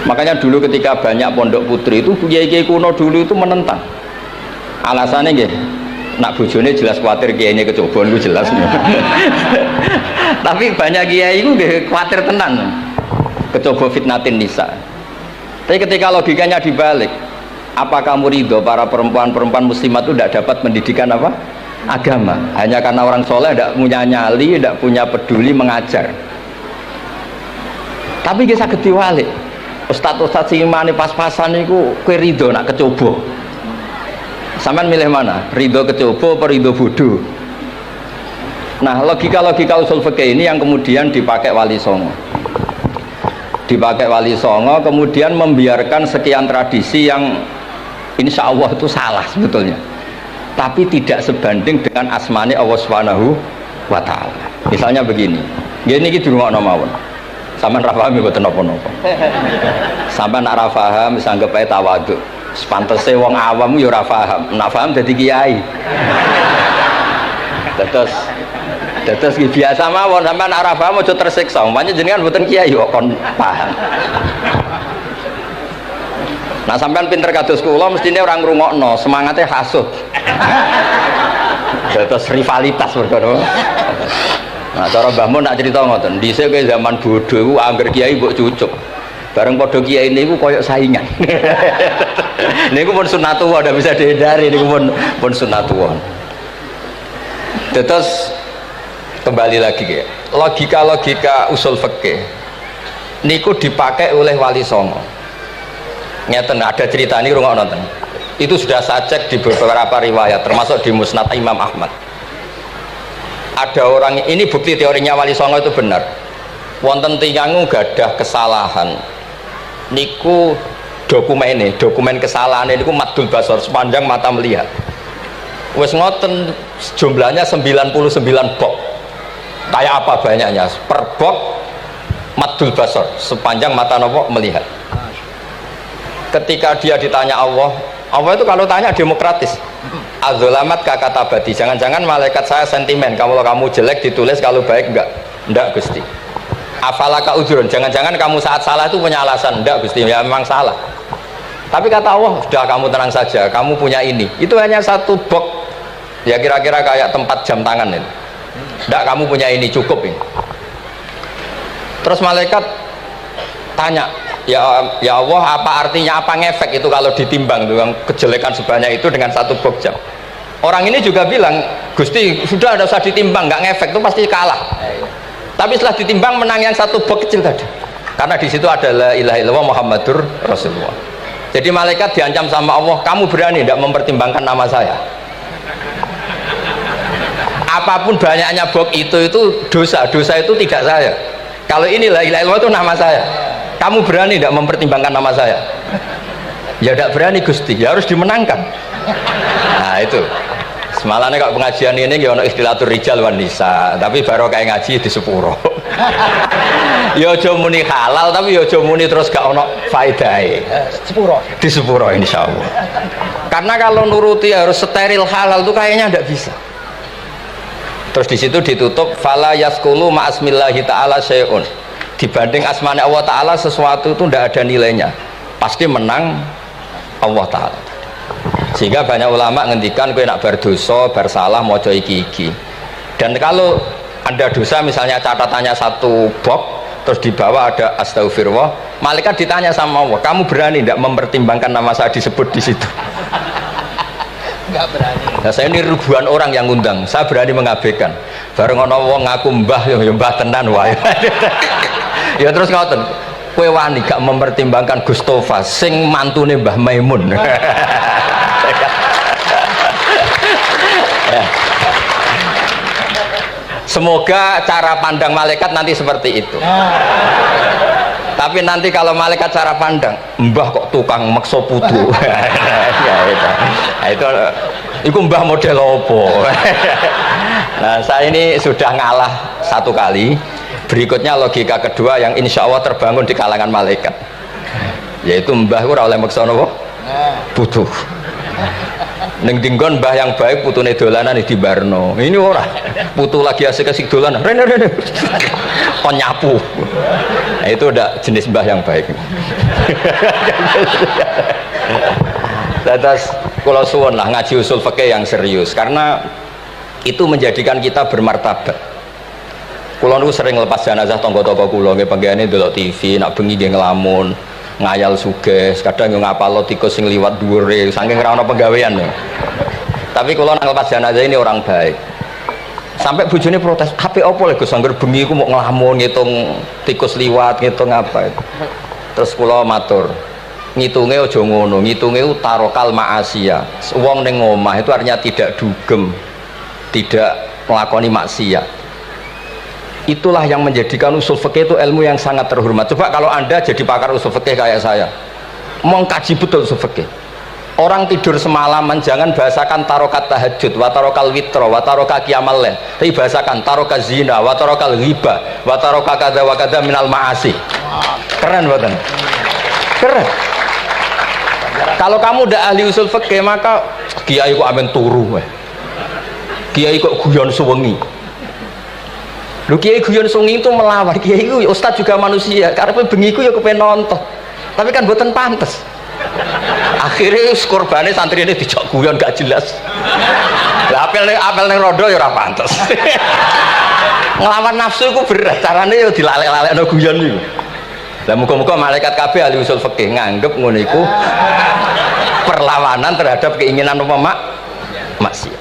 Makanya dulu ketika banyak pondok putri itu kiai-kiai kuno dulu itu menentang. Alasannya nggih, nak bojone jelas khawatir kiainya kecobaan itu jelas. Tapi banyak kiai itu nggih khawatir tenan. Kecoba fitnatin nisa. Tapi ketika logikanya dibalik, apa kamu ridho para perempuan-perempuan muslimat itu tidak dapat pendidikan apa? Agama. Hanya karena orang soleh tidak punya nyali, tidak punya peduli mengajar. Tapi kita saged diwalik. Ustadz sing imane pas-pasan niku kowe ridho nak kecoba. Sampean milih mana? Ridho kecoba apa ridho bodoh? Nah, logika-logika usul fikih ini yang kemudian dipakai Wali Songo. Dipakai Wali Songo kemudian membiarkan sekian tradisi yang insya Allah itu salah sebetulnya. Tapi tidak sebanding dengan asmane Allah Subhanahu wa taala. Misalnya begini. Ngene iki dirungokno mawon. Sampeyan ra paham mboten napa-napa. Sampeyan nak ra paham wis anggap ae tawadhu. Sepantese wong awam yo ora paham. Nak paham dadi kiai. Terus biasa mawon sampeyan nak ra paham aja tersiksa. Umpamane jenengan mboten kiai kok kon paham. Nah sampeyan pinter kados kula mestine ora ngrungokno, semangate hasud. Terus rivalitas perkara. Nah, cara Mbah Mun nak cerita ngoten, dhisik ke zaman bodho iku angger kiai mbok cucuk. Bareng padha kiai niku koyok saingan. Niku pun sunatullah, ndak bisa dihindari niku pun sunatullah. Terus kembali lagi ya. Logika-logika usul fikih niku dipakai oleh Wali Songo. Ngeten ada cerita ini rungokno nonton. Itu sudah saya cek di beberapa riwayat termasuk di Musnad Imam Ahmad. Ada orang, ini bukti teorinya Wali Songo itu benar. Wonten tiyang gadah kesalahan niku dokumen kesalahan niku madul basor sepanjang mata melihat. Wes ngoten jumlahnya 99 bok. Kayak apa banyaknya? Per bok madul basor sepanjang mata nopo melihat. Ketika dia ditanya Allah itu kalau tanya demokratis. Adzolamat kakatabati, jangan-jangan malaikat saya sentimen kalau kamu jelek ditulis, kalau baik enggak Gusti. Afalaka ujurun, jangan-jangan kamu saat salah itu punya alasan. Enggak Gusti, ya memang salah. Tapi kata Allah, sudah kamu tenang saja, kamu punya ini. Itu hanya satu box, ya kira-kira kayak tempat jam tangan itu. Enggak, kamu punya ini, cukup ini. Terus malaikat tanya, ya Allah, apa artinya, apa ngefek itu kalau ditimbang dengan kejelekan sebanyak itu dengan satu box jam. Orang ini juga bilang, Gusti sudah ada usah ditimbang, nggak ngefek itu pasti kalah. Tapi setelah ditimbang menang yang satu box kecil tadi, karena di situ ada la ilaha illallah Muhammadur Rasulullah. Jadi malaikat diancam sama Allah, kamu berani tidak mempertimbangkan nama saya? Apapun banyaknya box itu dosa itu tidak saya. Kalau ini la ilaha illallah itu nama saya. Kamu berani tidak mempertimbangkan nama saya? Ya tidak berani Gusti, ya harus dimenangkan. Nah itu semalahnya kalau pengajian ini ya ono istilatur rijal wan nisa, tapi baru kayak ngaji di sepuro. Ya aja muni halal, tapi ya aja muni terus gak ono faedahe. Di sepuro insyaallah. Karena kalau nuruti harus steril halal itu kayaknya tidak bisa. Terus di situ ditutup fala yaskulu ma'asmillahi ta'ala syai'un. Dibanding asmane Allah Ta'ala sesuatu itu tidak ada nilainya, pasti menang Allah Ta'ala. Sehingga banyak ulama ngendikan kowe nak berdosa, bersalah maca iki. Dan kalau ada dosa misalnya catatannya satu box, terus di bawah ada astagfirullah, malaikat ditanya sama Allah, kamu berani tidak mempertimbangkan nama saya disebut di situ? Enggak berani. Nah, saya ini ribuan orang yang ngundang, saya berani mengabaikan. Bareng ana wong ngaku mbah ya mbah tenan wae. Ya terus ngoten, kowe wani gak mempertimbangkan Gustofa sing mantune Mbah Maimun. Ya. Semoga cara pandang malaikat nanti seperti itu. Tapi nanti kalau malaikat cara pandang, mbah kok tukang makso putu. Ya, itu mbah model opo. Nah saya ini sudah ngalah satu kali. Berikutnya logika kedua yang insya Allah terbangun di kalangan malaikat, yaitu mbah ora oleh maksa napa putu. Ning dinggon mbah yang baik putune dolanan di barno. Ini ora putu lagi asik-asik dolanan. Rene kon nyapu. itu udah jenis mbah yang baik. Terus kalau suwun lah ngaji usul fikih yang serius, karena itu menjadikan kita bermartabat. Kulo niku sering lepas jenazah tangga-tangga kulo nggih panggihane ndelok TV, nak bengi nggih ngelamun, ngayal sugih, kadang yo ngapalo tikus sing liwat dhuwure saking ora ana penggawean. Tapi kulo nang lepas jenazah ini orang baik. Sampai bojone protes, "Apik apa lho Gus angger bengi iku mau ngelamun ngitung tikus liwat, ngitung apa." Terus kulo matur, ngitunge aja ngono, ngitunge tarokal ma'asiya. Wong ning omah itu artinya tidak dugem, tidak melakoni maksiat. Itulah yang menjadikan usul fikih itu ilmu yang sangat terhormat. Coba kalau Anda jadi pakar usul fikih kayak saya, mengkaji betul usul fikih. Orang tidur semalaman jangan bahasakan tarokat tahajud, wa tarokal witro, wa taroka qiyamal lail. Tapi bahasakan taroka zina, wa tarokal ghibah, wa taroka kadza wa kadza minal ma'asi. Keren buatan? Keren. Kalau kamu udah ahli usul fikih, maka kiai kok amen turu, kiai kok guyon suwengi. Lu kiai guyon suwengi itu melawan, kiai itu ustaz juga manusia, karena bengi ku ya kepen nonton, tapi kan buatan pantes. Akhirnya korbannya santri ini dijak guyon gak jelas. Lah apel ning rondo ya ora pantes. Ngelawan nafsu itu berat, caranya ya dilalek-lalekno guyon niku. Lah muga-muga malaikat kabeh ahli usul fikih nganggep ngono iku perlawanan terhadap keinginan umat maksiat.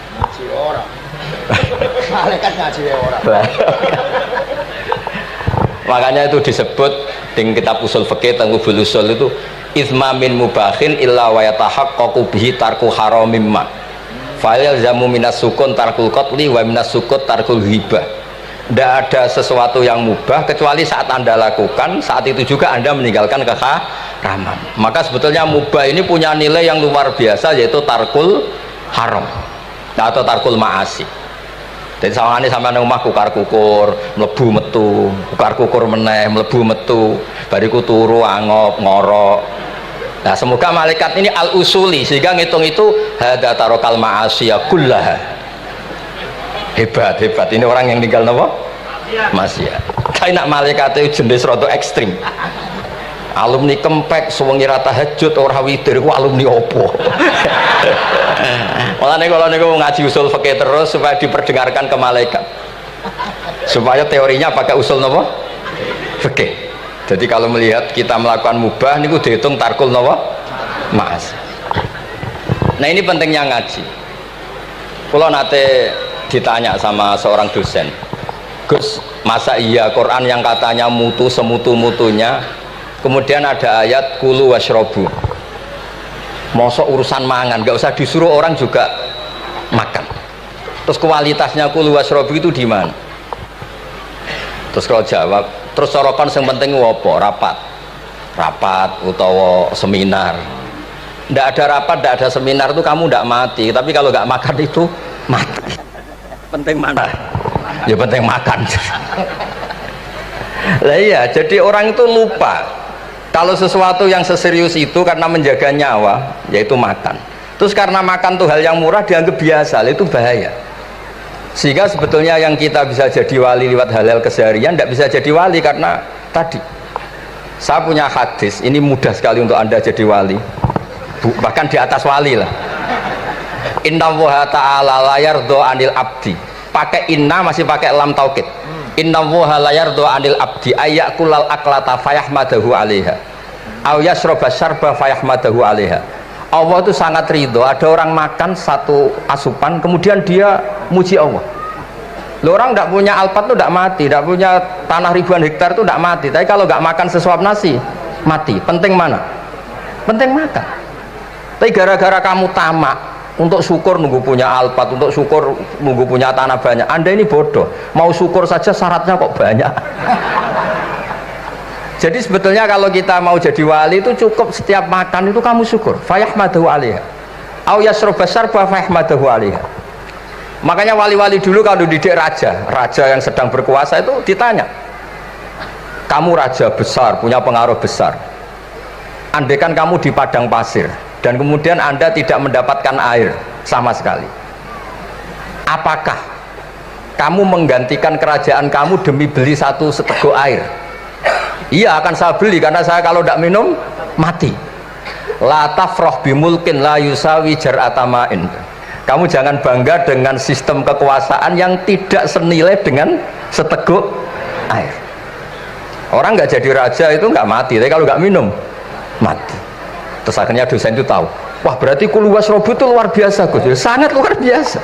Malaikat ngaji ora. Makanya itu disebut di kitab usul fikih tentang usul itu izma min mubahin illa wa yatahaqqaqu bihi tarku haramim ma. Fa yalzamu minas sukun tarkul qatli wa minas sukut tarkul ghibah. Tidak ada sesuatu yang mubah kecuali saat Anda lakukan, saat itu juga Anda meninggalkan keharaman. Maka sebetulnya mubah ini punya nilai yang luar biasa, yaitu tarkul haram atau tarkul ma'asi. Jadi sawangane sampean nang omah kukar kukur, mlebu metu, kukar kukur meneh, mlebu metu, bariku turu angop ngorok. Nah, semoga malaikat ini al-usuli sehingga ngitung itu hadza tarokal ma'asiya kullaha. Hebat ini orang yang tinggal napa? Maksiat. Kayak nak malaikat itu jenis rada ekstrim. Alumni kempek suwengi ra tahajud ora witir ku alumni opo? Mulane kalau niku ngaji usul fikih terus supaya diperdengarkan ke malaikat. Supaya teorinya pakai usul napa? Fikih. Jadi kalau melihat kita melakukan mubah niku dihitung tarkul napa? Maas. Nah, ini pentingnya ngaji. Kula nate ditanya sama seorang dosen, Gus, masa iya Quran yang katanya mutu semutu-mutunya kemudian ada ayat kulu washrobu, mosok urusan mangan gak usah disuruh orang juga makan, terus kualitasnya kulu washrobu itu di mana? Terus kalau jawab, terus sorokan yang penting wopo rapat utawa seminar. Ndak ada rapat, ndak ada seminar itu kamu ndak mati, tapi kalau nggak makan itu mati. Penting mana? Ya penting makan. Lah iya, jadi orang itu lupa kalau sesuatu yang seserius itu karena menjaga nyawa, yaitu makan. Terus karena makan tuh hal yang murah dianggap biasa, itu bahaya. Sehingga sebetulnya yang kita bisa jadi wali lewat hal-hal keseharian tidak bisa jadi wali karena tadi. Saya punya hadis, ini mudah sekali untuk Anda jadi wali. Bahkan di atas wali lah. Inna woha ta'ala layar do anil abdi, pakai inna masih pakai lam taukid. Inna woha layar do anil abdi ayakulal aklata fayahmadahu alaiha aw yasroba syarba fayahmadahu alaiha. Allah itu sangat ridho ada orang makan satu asupan kemudian dia muji Allah. Loh, orang tidak punya alpat itu tidak mati, tidak punya tanah ribuan hektar itu tidak mati, tapi kalau nggak makan sesuap nasi mati. Penting mana? Penting makan. Tapi gara-gara kamu tamak untuk syukur nunggu punya alpat, untuk syukur nunggu punya tanah banyak, Anda ini bodoh. Mau syukur saja syaratnya kok banyak. Jadi sebetulnya kalau kita mau jadi wali itu cukup setiap makan itu kamu syukur. Fayahmadahu alaiha aw yasroba syarba fayahmadahu alaiha. Makanya wali-wali dulu kalau didik raja yang sedang berkuasa itu ditanya, kamu raja besar, punya pengaruh besar, andaikan kamu di padang pasir dan kemudian Anda tidak mendapatkan air sama sekali, apakah kamu menggantikan kerajaan kamu demi beli satu seteguk air? Iya akan saya beli karena saya kalau tidak minum mati. La tafrah bimulkin la yusawi jar'atamain. Kamu jangan bangga dengan sistem kekuasaan yang tidak senilai dengan seteguk air. Orang nggak jadi raja itu nggak mati, tapi kalau nggak minum mati. Terus akhirnya dosen itu tahu, wah berarti kulu wasrobu itu luar biasa Gus, sangat luar biasa.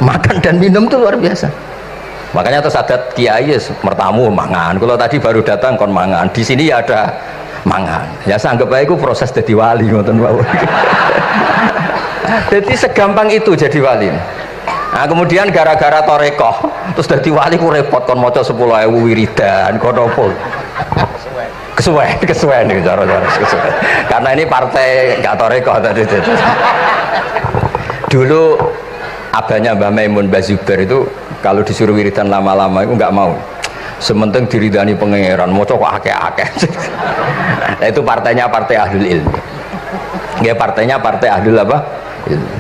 Makan dan minum itu luar biasa. Makanya terus adat kiai mertamu mangan. Kalau tadi baru datang kon mangan, di sini ya ada mangan. Ya saya anggap baik itu proses jadi wali ngoten Pak. Jadi segampang itu jadi wali. Nah, kemudian gara-gara torekoh terus jadi wali ku repot kon maca 10.000 wiridan kon opo. Kesuwen nih cara-cara kesuwen. Karena ini partai gak torekoh tadi. Dulu abahnya Mbah Maimun Mbah Zubair itu kalau disuruh wiridan lama-lama itu nggak mau. Sementing diridani pangeran, maca kok akeh-akeh. Nah, itu partainya partai ahlul ilmi. Ya partainya partai ahlul apa? Ilmi.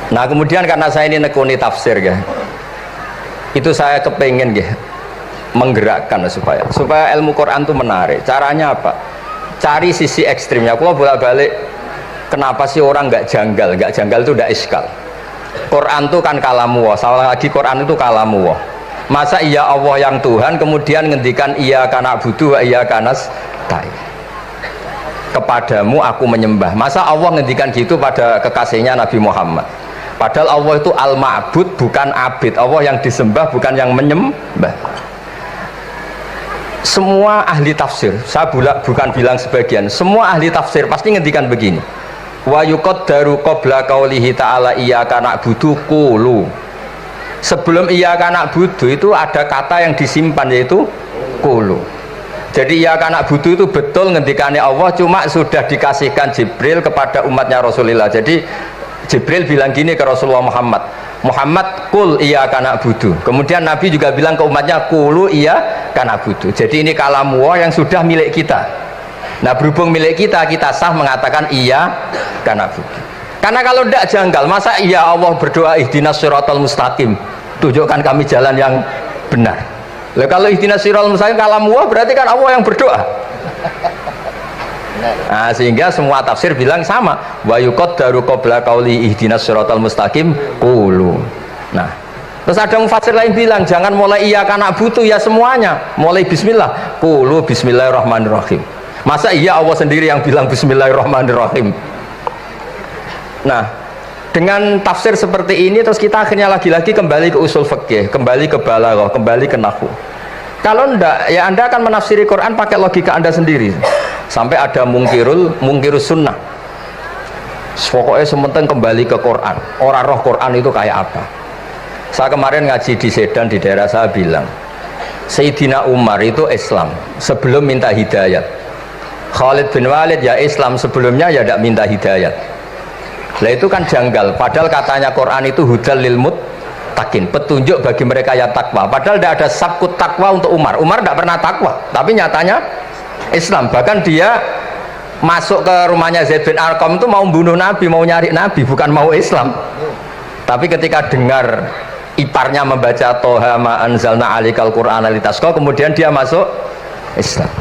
Nah kemudian karena saya ini nekuni tafsir ya, itu saya kepengen ya menggerakkan supaya ilmu Quran itu menarik. Caranya apa? Cari sisi ekstrimnya. Kalau bolak-balik, kenapa sih orang nggak janggal? Nggak janggal itu udah iskal. Quran itu kan kalamullah. Salah lagi Quran itu kalamullah. Masa iya Allah yang Tuhan kemudian ngendikan iya kana budu wa iya kanas tai. Kepadamu aku menyembah. Masa Allah ngendikan gitu pada kekasihnya Nabi Muhammad? Padahal Allah itu al-ma'bud bukan abid. Allah yang disembah bukan yang menyembah. Semua ahli tafsir, saya bukan bilang sebagian, semua ahli tafsir pasti ngendikan begini. Wa yuqaddaru qabla qaulihi ta'ala iyyaka na'budu qulu. Sebelum iyyaka na'budu itu ada kata yang disimpan yaitu qulu. Jadi iyyaka na'budu itu betul ngendikane Allah, cuma sudah dikasihkan Jibril kepada umatnya Rasulullah. Jadi Jibril bilang gini ke Rasulullah Muhammad, Muhammad kul iyyaka na'budu. Kemudian Nabi juga bilang ke umatnya qulu iyyaka na'budu. Jadi ini kalamullah yang sudah milik kita. Nah berhubung milik kita, kita sah mengatakan iyyaka na'budu. Karena kalau tidak janggal, masa iya Allah berdoa ihdinas siratal mustaqim, tunjukkan kami jalan yang benar. Lah kalau ihdinas siratal mustaqim kalamullah berarti kan Allah yang berdoa. Nah, sehingga semua tafsir bilang sama, wa yuqaddaru qabla qauli ihdinas siratal mustaqim qulu. Nah, terus ada mufassir lain bilang jangan mulai iyyaka na'budu ya semuanya, mulai bismillah, qulu bismillahirrahmanirrahim. Masa iya Allah sendiri yang bilang bismillahirrahmanirrahim? Nah, dengan tafsir seperti ini terus kita akhirnya lagi-lagi kembali ke usul fikih, kembali ke balaghah, kembali ke nahwu. Kalau enggak, ya Anda akan menafsiri Quran pakai logika Anda sendiri. Sampai ada mungkirus sunnah. Pokoknya sementing kembali ke Quran. Orang roh Quran itu kayak apa? Saya kemarin ngaji di Sedan di daerah saya bilang, Sayyidina Umar itu Islam sebelum minta hidayat. Khalid bin Walid ya Islam sebelumnya ya tidak minta hidayat. Nah itu kan janggal. Padahal katanya Quran itu hudal lil muttaqin, petunjuk bagi mereka yang takwa. Padahal tidak ada sabkut takwa untuk Umar. Umar tidak pernah takwa, tapi nyatanya Islam. Bahkan dia masuk ke rumahnya Zaid bin Arqam itu mau bunuh Nabi, mau nyari Nabi, bukan mau Islam. Tapi ketika dengar iparnya membaca Toha ma anzalna alikal Qur'ana litasqa, kemudian dia masuk Islam.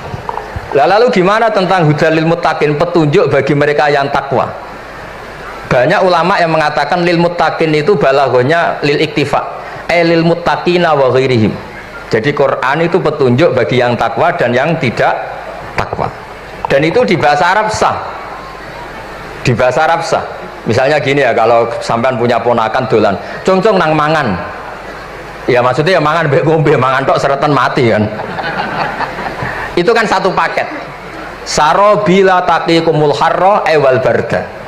Lalu gimana tentang hudalil muttaqin, petunjuk bagi mereka yang takwa? Banyak ulama yang mengatakan lil muttaqin itu balaghahnya lil iktifa, lil muttaqina wa ghairihim. Jadi Quran itu petunjuk bagi yang takwa dan yang tidak takwa. Dan itu di bahasa Arab sah. Di bahasa Arab sah. Misalnya gini ya, kalau sampean punya ponakan dolan, cong-cong nang mangan. Ya maksudnya ya mangan mbek ngombe, mangan tok seretan mati kan. Itu kan satu paket. Sarobila taqikumul harra wal barda.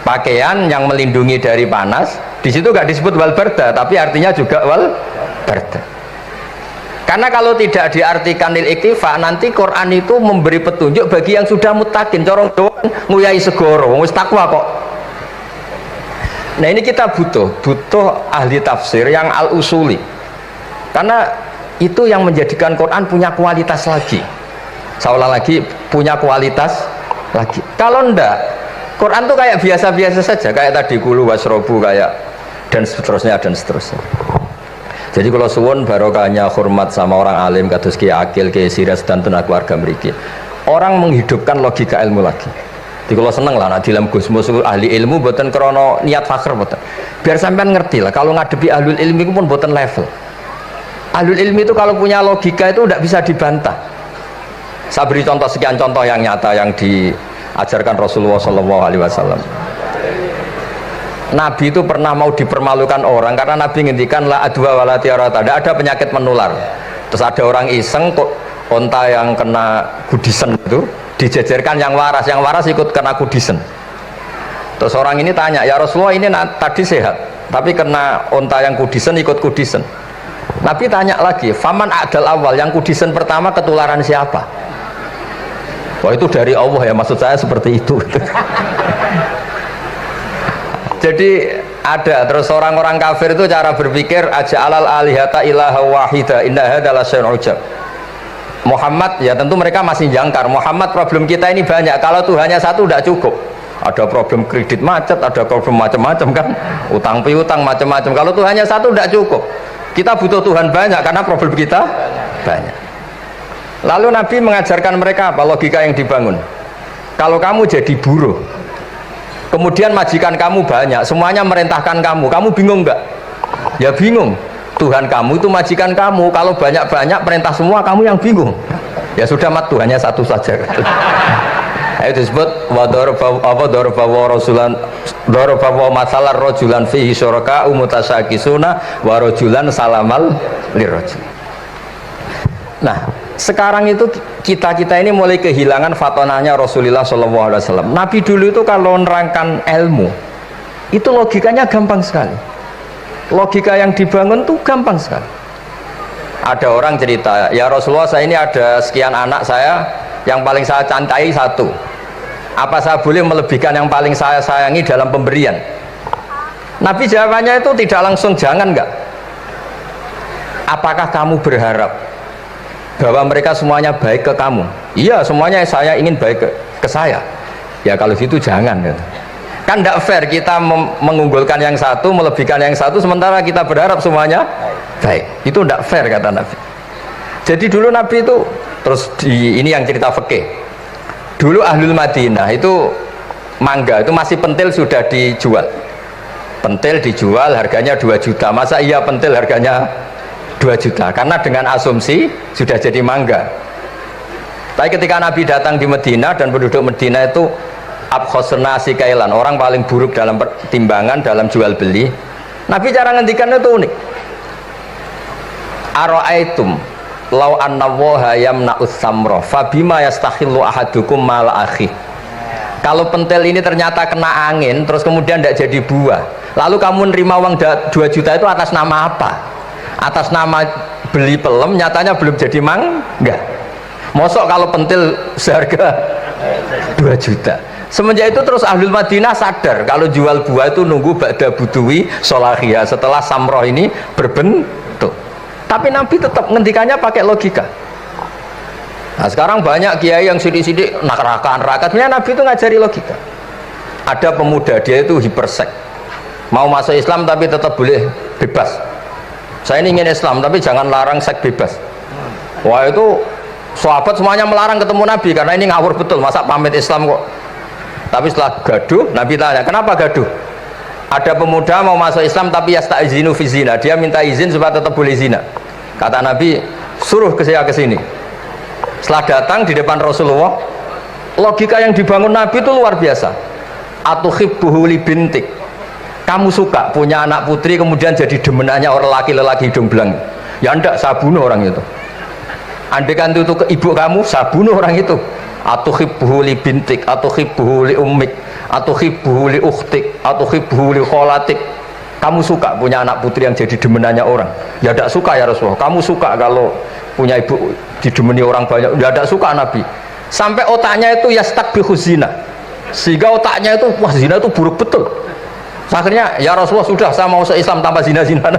Pakaian yang melindungi dari panas. Di situ gak disebut wal barda, tapi artinya juga wal barda. Karena kalau tidak diartikan lil iktifa, nanti Quran itu memberi petunjuk bagi yang sudah muttaqin. Corong doang nguyai segoro, wis takwa kok. Nah ini kita butuh ahli tafsir yang al-usuli. Karena itu yang menjadikan Quran punya kualitas lagi. Seolah lagi punya kualitas lagi. Kalau ndak, Quran tuh kayak biasa-biasa saja, kayak tadi kulu wasrobu kayak dan seterusnya dan seterusnya. Jadi kalau suwun barokahnya hormat sama orang alim kados Ki Akil, Ki Siras dan tenaga keluarga mriki. Orang menghidupkan logika ilmu lagi. Jadi kalau seneng lah, di dalam Gusmus ahli ilmu buatan krono niat fakir buatan. Biar sampean ngerti lah, kalau ngadepi ahlul ilmi itu pun buatan level. Ahlul ilmi itu kalau punya logika itu tidak bisa dibantah. Saya beri contoh sekian contoh yang nyata yang diajarkan Rasulullah SAW. Nabi itu pernah mau dipermalukan orang karena Nabi ngendikan la adwa wala tiarata, tidak ada penyakit menular. Terus ada orang iseng kok onta yang kena gudisen itu dijejerkan yang waras ikut kena gudisen. Terus orang ini tanya, ya Rasulullah ini tadi sehat tapi kena onta yang gudisen ikut gudisen. Nabi tanya lagi, faman adal awal, yang kudisen pertama ketularan siapa? Wah itu dari Allah ya, maksud saya seperti itu. Jadi ada terus orang-orang kafir itu cara berpikir aja alal alihata ilaha wahida inna hadalah syai'un ujab. Muhammad ya tentu mereka masih jangkar, Muhammad problem kita ini banyak, kalau Tuhannya satu tidak cukup. Ada problem kredit macet, ada problem macam-macam kan, utang piutang macam-macam. Kalau Tuhannya satu tidak cukup. Kita butuh Tuhan banyak karena problem kita banyak. Lalu Nabi mengajarkan mereka apa logika yang dibangun. Kalau kamu jadi buruh, kemudian majikan kamu banyak, semuanya merintahkan kamu, kamu bingung nggak? Ya bingung. Tuhan kamu itu majikan kamu, kalau banyak-banyak perintah semua kamu yang bingung. Ya sudah mat, Tuhannya satu saja. Itu disebut wadorobawa rasulan dorobawa masalah rojulan fihi syuraka umutasakisuna warojulan salamal lirojul. Nah sekarang itu kita ini mulai kehilangan fatonahnya Rasulullah SAW. Nabi dulu itu kalau nerangkan ilmu itu logikanya gampang sekali, logika yang dibangun tuh gampang sekali. Ada orang cerita, ya Rasulullah saya ini ada sekian anak saya, yang paling saya cintai satu, apa saya boleh melebihkan yang paling saya sayangi dalam pemberian? Nabi jawabannya itu tidak langsung jangan enggak. Apakah kamu berharap bahwa mereka semuanya baik ke kamu? Iya semuanya saya ingin baik ke saya. Ya kalau gitu jangan gitu. Kan tidak fair kita mengunggulkan yang satu, melebihkan yang satu, sementara kita berharap semuanya baik. Itu tidak fair kata Nabi. Jadi dulu Nabi itu terus ini yang cerita fikih. Dulu Ahlul Madinah itu mangga itu masih pentil sudah dijual. Pentil dijual harganya 2 juta. Masa iya pentil harganya 2 juta? Karena dengan asumsi sudah jadi mangga. Tapi ketika Nabi datang di Madinah dan penduduk Madinah itu abkhosna sikailan, orang paling buruk dalam timbangan, dalam jual beli, Nabi cara ngendikannya itu unik. Ara'aitum law anna waha yamna'us samra fabima yastakhillu ahadukum mala akhi. Kalau pentil ini ternyata kena angin terus kemudian tidak jadi buah, lalu kamu nerima uang 2 juta itu atas nama apa? Atas nama beli pelem, nyatanya belum jadi mangga. Mosok kalau pentil seharga 2 juta. Semenjak itu terus Ahlul Madinah sadar kalau jual buah itu nunggu ba'da buduwi solahiyah, setelah samroh ini berbentuk. Tapi Nabi tetap ngendikannya pakai logika. Nah sekarang banyak kiai yang sidik-sidik neraka, sebenarnya Nabi itu ngajari logika. Ada pemuda dia itu hipersek, mau masuk Islam tapi tetap boleh bebas. Saya ini ingin Islam tapi jangan larang seks bebas. Wah itu sahabat semuanya melarang ketemu Nabi karena ini ngawur betul, masa pamit Islam kok. Tapi setelah gaduh, Nabi tanya, kenapa gaduh? Ada pemuda mau masuk Islam tapi yasta'izinu fi zina, dia minta izin supaya tetap boleh zina. Kata Nabi, suruh ke sini. Setelah datang di depan Rasulullah, logika yang dibangun Nabi itu luar biasa. Atuhibbuhu li bintik, kamu suka punya anak putri kemudian jadi demenannya orang laki-laki hidung belang? Ya enggak, saya bunuh orang itu. Andaikan itu ke ibu kamu, saya bunuh orang itu. Atuhibbuhu li bintik, atuhibbuhu li ummik, atuhibbuhu li ukhtik, atuhibbuhu li kholatik. Kamu suka punya anak putri yang jadi demenannya orang? Ya tidak suka ya Rasulullah. Kamu suka kalau punya ibu didemeni orang banyak? Ya tidak suka Nabi. Sampai otaknya itu yastakbihu zina, sehingga otaknya itu wah zina itu buruk betul. Akhirnya ya Rasulullah sudah, saya mau se-Islam tanpa zina-zina.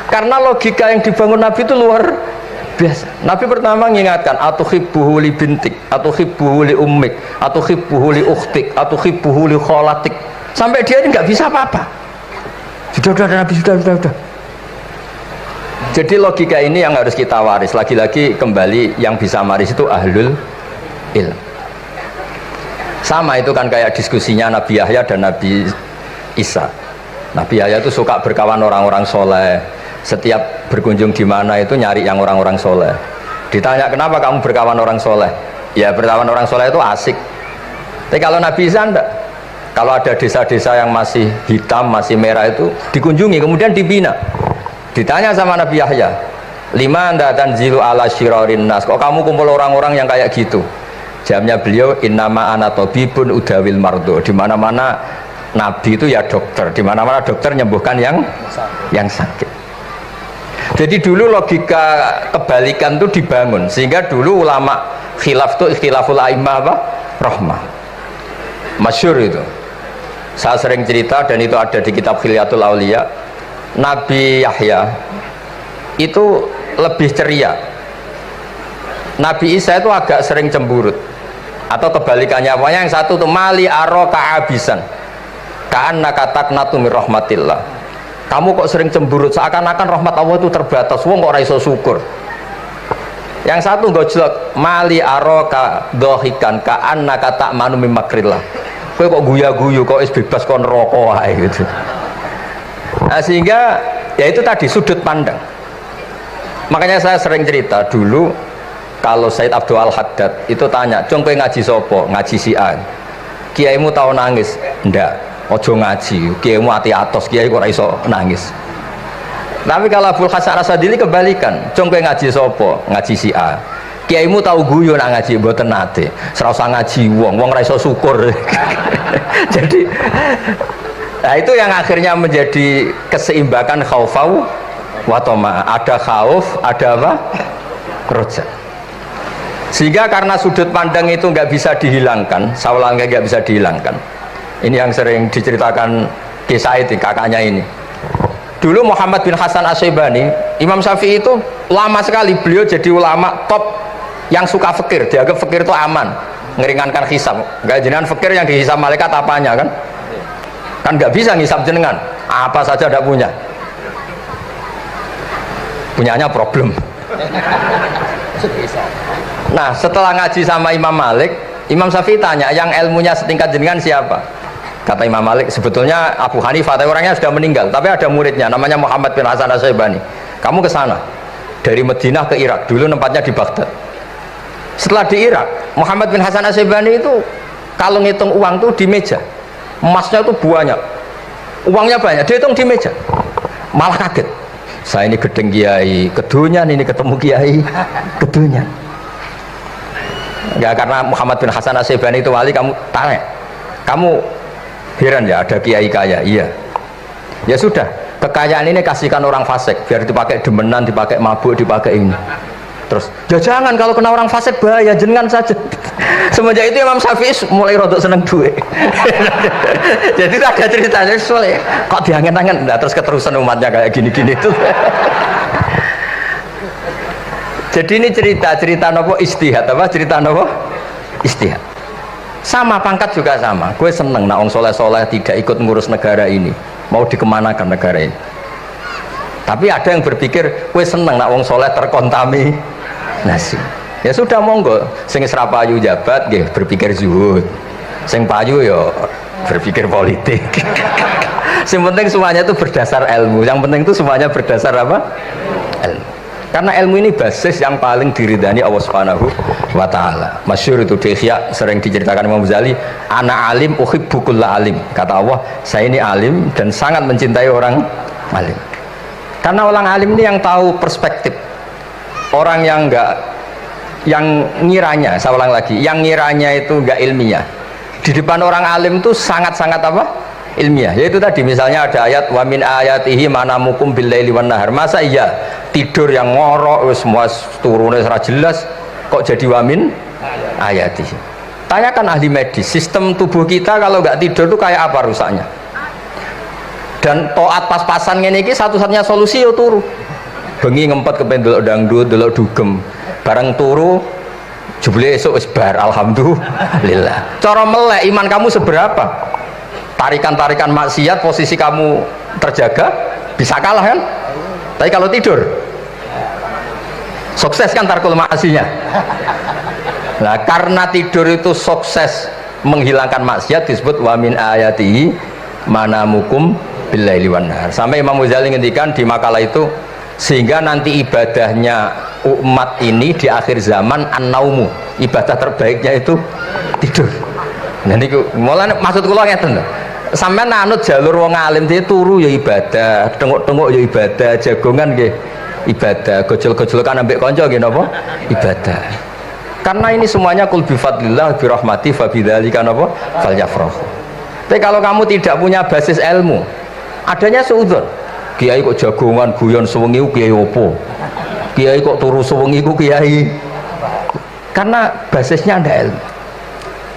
Karena logika yang dibangun Nabi itu luar biasa. Nabi pertama mengingatkan atuhibbuhu li bintik, atuhibbuhu li ummik, atuhibbuhu li ukhtik, atuhibbuhu li kholatik. Sampai dia ini nggak bisa apa-apa. Sudah Nabi, sudah. Jadi logika ini yang harus kita waris. Lagi-lagi kembali yang bisa waris itu ahlul ilm. Sama itu kan kayak diskusinya Nabi Yahya dan Nabi Isa. Nabi Yahya itu suka berkawan orang-orang soleh. Setiap berkunjung di mana itu nyari yang orang-orang soleh. Ditanya kenapa kamu berkawan orang soleh? Ya berkawan orang soleh itu asik. Tapi kalau Nabi Isa enggak. Kalau ada desa-desa yang masih hitam, masih merah itu dikunjungi, kemudian dibina. Ditanya sama Nabi Yahya, lima anda tanzilu ala syirarin nas, kok kamu kumpul orang-orang yang kayak gitu? Jawabnya beliau, innama ana tabibun udawil mardo. Di mana-mana Nabi itu ya dokter, di mana-mana dokter nyembuhkan yang sakit. Jadi dulu logika kebalikan itu dibangun, sehingga dulu ulama khilaf itu ikhtilaful a'immah apa? Rahmah. Masyhur itu. Saya sering cerita dan itu ada di kitab Khilyatul Auliya. Nabi Yahya itu lebih ceria. Nabi Isa itu agak sering cemburut. Atau kebalikannya, pokoknya yang satu tuh mali aro ka'abisan ka'anna kataknatu min rahmatillah. Kamu kok sering cemburut, seakan-akan rahmat Allah itu terbatas. Wong kok ora iso syukur. Yang satu gojlok mali aro ka dohikan ka'anna katakmanu min makrillah. Kowe kok guya-guyu, kok is bebas kon rokok ae gitu. Nah, sehingga ya itu tadi sudut pandang. Makanya saya sering cerita dulu kalau Said Abdul Al-Haddad itu tanya, "Cung kowe ngaji sopo?" Ngaji si A. Kiaimu tahu nangis? Ndak. Ojo ngaji. Kiaimu ati atos, kiai kok ora iso nangis. Tapi kalau Abdul Hasan Asadili kebalikan, "Cung kowe ngaji sopo?" Ngaji si A. Kiaimu tahu guyu nak ngaji mboten nate. Ora usah ngaji wong ora iso syukur. Jadi nah itu yang akhirnya menjadi keseimbangan khaufau wa tama. Ada khauf, ada apa? Roja. Sehingga karena sudut pandang itu nggak bisa dihilangkan, saya ulangi nggak bisa dihilangkan. Ini yang sering diceritakan kisah itu kakaknya ini. Dulu Muhammad bin Hasan Asy-Syaibani, Imam Syafi'i itu lama sekali beliau jadi ulama top yang suka fikir, dianggap fikir itu aman, ngeringankan hisab. Nggak jenengan fikir yang dihisab malaikat apanya kan? Kan nggak bisa ngisab jenengan, apa saja tidak punya. Punyanya problem. Nah setelah ngaji sama Imam Malik, Imam Syafi'i tanya, yang ilmunya setingkat jenengan siapa? Kata Imam Malik, sebetulnya Abu Hanifah, tapi orangnya sudah meninggal, tapi ada muridnya namanya Muhammad bin Hasan Asy-Syaibani. Kamu ke sana dari Madinah ke Irak, dulu tempatnya di Baghdad. Setelah di Irak, Muhammad bin Hasan Asy-Syaibani itu kalau ngitung uang tuh di meja, emasnya tuh banyak, uangnya banyak, dia hitung di meja, malah kaget. Saya ini gedeng kiai, kedunyan, ini ketemu kiai, kedunyan. Ya karena Muhammad bin Hasan Asy-Syaibani itu wali, kamu tanya, kamu heran ya ada kiai kaya? Iya. Ya sudah, kekayaan ini kasihkan orang fasik, biar dipakai demenan, dipakai mabuk, dipakai ini. Terus, ya jangan, kalau kena orang fasik bahaya, jenengan saja. Semenjak itu Imam Syafi'i mulai rodok seneng duit. Jadi ada ceritanya soalnya kok diangen-angen, nah, terus keterusan umatnya kayak gini-gini itu. Jadi ini cerita nopo istihad, apa cerita nopo istihad. Sama pangkat juga sama. Gue seneng nak orang soleh-soleh tidak ikut ngurus negara ini, mau dikemanakan negara ini. Tapi ada yang berpikir, gue seneng nak orang soleh terkontaminasi. Ya sudah monggo, sing serapayu jabat, nggih berpikir zuhud. Sing payu yo berpikir politik. Yang penting semuanya itu berdasar ilmu. Yang penting itu semuanya berdasar apa? Ilmu. Karena ilmu ini basis yang paling diridani Allah Subhanahu wa taala. Masyhur itu di Ihya sering diceritakan Imam Ghazali, ana alim uhibbu kulla alim. Kata Allah, saya ini alim dan sangat mencintai orang alim. Karena orang alim ini yang tahu perspektif. Orang yang ngiranya, saya ulang lagi, yang ngiranya itu enggak ilmiah. Di depan orang alim itu sangat-sangat apa? Ilmiah. Yaitu tadi misalnya ada ayat wa min ayatihi manamukum billaili wan nahar. Masa iya tidur yang ngorok semua turunnya secara jelas kok jadi wa min ayatihi. Tanyakan ahli medis, sistem tubuh kita kalau enggak tidur itu kayak apa rusaknya? Dan toat pas-pasan ngene iki satu-satunya solusi yo turu. Bengi ngempet kepen delok dangdut, delok dugem. Bareng turu jebule esuk wis bar, alhamdulillah. Cara melek iman kamu seberapa? Tarikan-tarikan maksiat posisi kamu terjaga bisa kalah kan? Tapi kalau tidur Sukses kan tarkul maksinya. Nah, karena tidur itu sukses menghilangkan maksiat disebut wa min ayatihi manamukum billaili wan nahar. Sampai Imam Ghazali ngendikan di makalah itu, sehingga nanti ibadahnya umat ini di akhir zaman an-naumu, ibadah terbaiknya itu tidur. Nah niku mulane maksud kula ngeten lho. Sampeyan anut jalur wong alim dia turu ya ibadah, tengok-tengok ya ibadah, jagongan nggih ibadah, gojol-gojolokan ambek kanca nggih napa? Ibadah. Karena ini semuanya kul bi fadlillah bi rahmati fa bidzalika napa? Falyafrahu. Tapi kalau kamu tidak punya basis ilmu, adanya suudzon. Kiai kok jagongan guyon sewengi kiai opo? Kiai kok turu sewengi ku kiai. Karena basisnya ada ilmu.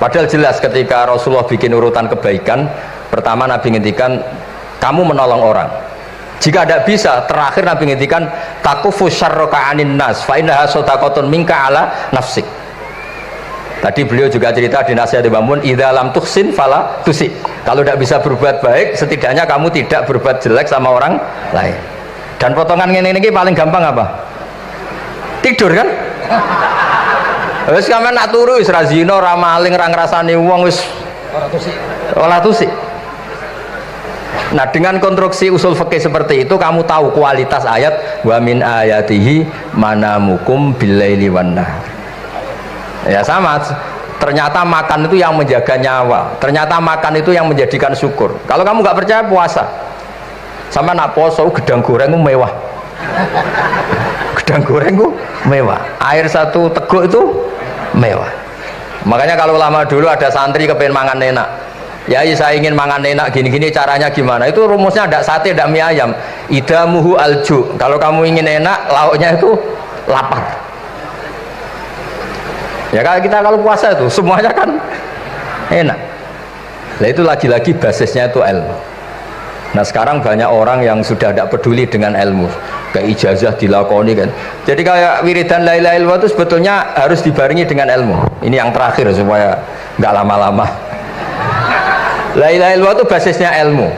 Padahal jelas ketika Rasulullah bikin urutan kebaikan, pertama Nabi ngendikan kamu menolong orang. Jika tidak bisa, terakhir Nabi ngendikan takufu syarraka anin nas fa innaha sadaqatun minka ala nafsik. Tadi beliau juga cerita di nasihat Imam Mun, idza lam tuhsin fala tusi. Kalau tidak bisa berbuat baik, setidaknya kamu tidak berbuat jelek sama orang lain. Dan potongan ini paling gampang apa? Tidur kan? Wis sampean nak turu wis ra zina, ra maling, ra ngrasani wong wis ora tusik. Nah, dengan konstruksi usul fikih seperti itu kamu tahu kualitas ayat wa min ayatihi manamukum billaili wan nahar. Ya sama, ternyata makan itu yang menjaga nyawa, ternyata makan itu yang menjadikan syukur. Kalau kamu nggak percaya puasa, sama nak poso gedang goreng mewah. Gedang goreng itu mewah, air satu teguk itu mewah. Makanya kalau lama dulu ada santri kepengen mangan enak, ya saya ingin mangan enak gini-gini, caranya gimana? Itu rumusnya ada sate, ada mie ayam. Idamuhu alju. Kalau kamu ingin enak, lauknya itu lapar. Ya kalau puasa itu semuanya kan enak. Nah itu lagi-lagi basisnya itu ilmu. Nah sekarang banyak orang yang sudah tidak peduli dengan ilmu, kayak ijazah dilakoni kan. Jadi kayak wiridan la ilaha illallah itu sebetulnya harus dibarengi dengan ilmu. Ini yang terakhir supaya nggak lama-lama. La ilaha illallah itu basisnya ilmu.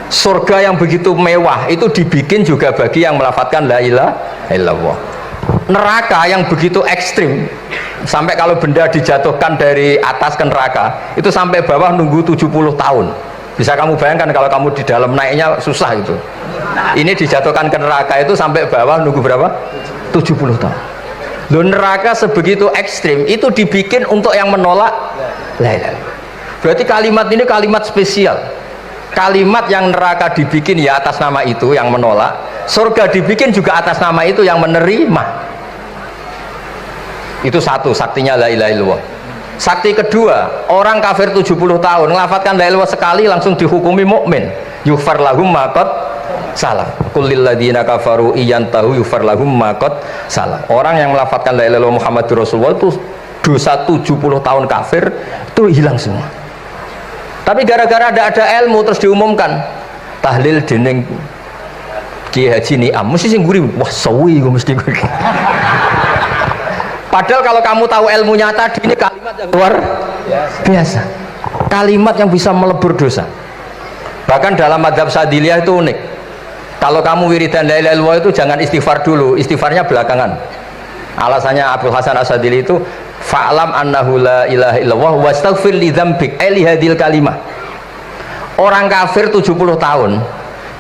Surga yang begitu mewah itu dibikin juga bagi yang melafadzkan la ilaha illallah. Neraka yang begitu ekstrim, sampai kalau benda dijatuhkan dari atas ke neraka itu sampai bawah nunggu 70 tahun. Bisa kamu bayangkan kalau kamu di dalam, naiknya susah itu. Ini dijatuhkan ke neraka itu sampai bawah nunggu berapa? 70 tahun. Loh, neraka sebegitu ekstrim itu dibikin untuk yang menolak la ilaha illallah. Berarti kalimat ini kalimat spesial. Kalimat yang neraka dibikin ya atas nama itu yang menolak, surga dibikin juga atas nama itu yang menerima. Itu satu saktinya la ilaha illallah. Sakti kedua, orang kafir 70 tahun ngelafatkan la ilaha illallah sekali langsung dihukumi mukmin. Yughfar lahum ma qad salah. Qul lil ladzina kafaru iyantahu yughfar lahum ma qad salah. Orang yang melafatkan la ilaha illallah Muhammadur Rasulullah itu dosa 70 tahun kafir itu hilang semua. Tapi gara-gara ada ilmu terus diumumkan tahlil dening Kiai Haji Niam mesti sing guri, wah sawi gue mesti guri. Padahal kalau kamu tahu ilmunya tadi, ini kalimat yang luar biasa, kalimat yang bisa melebur dosa. Bahkan dalam madzhab Sadiliyah itu unik. Kalau kamu wiridan la ilaha illallah itu jangan istighfar dulu, istighfarnya belakangan. Alasannya Abdul Hasan As-Sadili itu fa'lam annahu la ilaha illallah wastaghfir li dzambik li hadhil kalimah. Orang kafir 70 tahun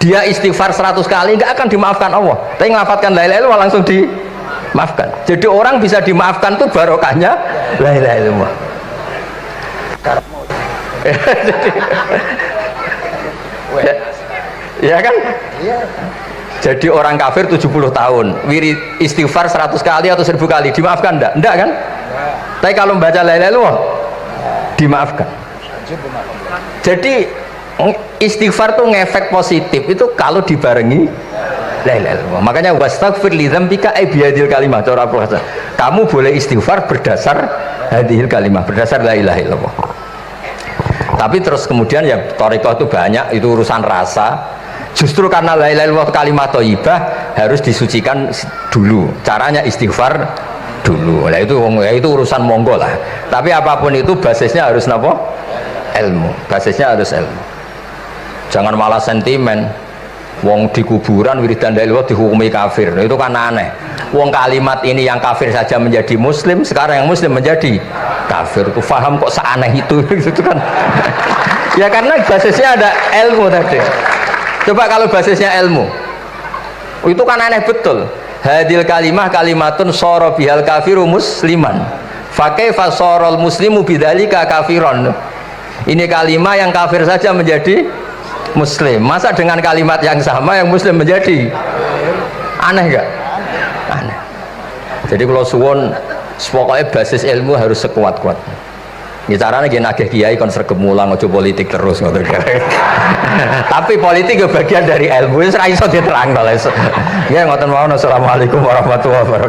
dia istighfar 100 kali nggak akan dimaafkan Allah, tapi ngelafatkan la ilaha illallah langsung dimaafkan. Jadi orang bisa dimaafkan tuh barokahnya la ilaha illallah. Ya kan? Jadi orang kafir 70 tahun wirid istighfar 100 kali atau 1000 kali dimaafkan enggak? Enggak kan? Tapi kalau membaca la ilaha illallah dimaafkan. Jadi istighfar tuh ngefek positif itu kalau dibarengi la ilaha illallah. Makanya wastaghfir li dzambika ay bihadil kalimah. Kamu boleh istighfar berdasar hadhil kalimah, berdasar la ilaha illallah. Tapi terus kemudian ya thariqah itu banyak, itu urusan rasa. Justru karena la ilaha illallah kalimat thayyibah harus disucikan dulu. Caranya istighfar dulu. Nah itu urusan monggo lah. Tapi apapun itu basisnya harus napa? Ilmu. Basisnya harus ilmu. Jangan malah sentimen. Wong di kuburan wiridan la ilaha dihukumi kafir. Itu kan aneh. Wong kalimat ini yang kafir saja menjadi muslim, sekarang yang muslim menjadi kafir. Itu paham kok seaneh itu itu kan. Ya karena basisnya ada ilmu tadi. Coba kalau basisnya ilmu. Itu kan aneh betul. Hadil kalimah kalimatun soro bihal kafiru musliman. Fakaifa sorol muslimu bidzalika kafiron. Ini kalimat yang kafir saja menjadi muslim. Masa dengan kalimat yang sama yang muslim menjadi aneh enggak? Aneh. Jadi kalau suwon pokoknya basis ilmu harus sekuat-kuat. Ini caranya gini nagih kiai kon sregep mulang aja politik terus ngoten. Tapi politik itu bagian dari ilmu, wis ra iso diterang to. Ya ngoten mawon. Assalamualaikum warahmatullahi wabarakatuh.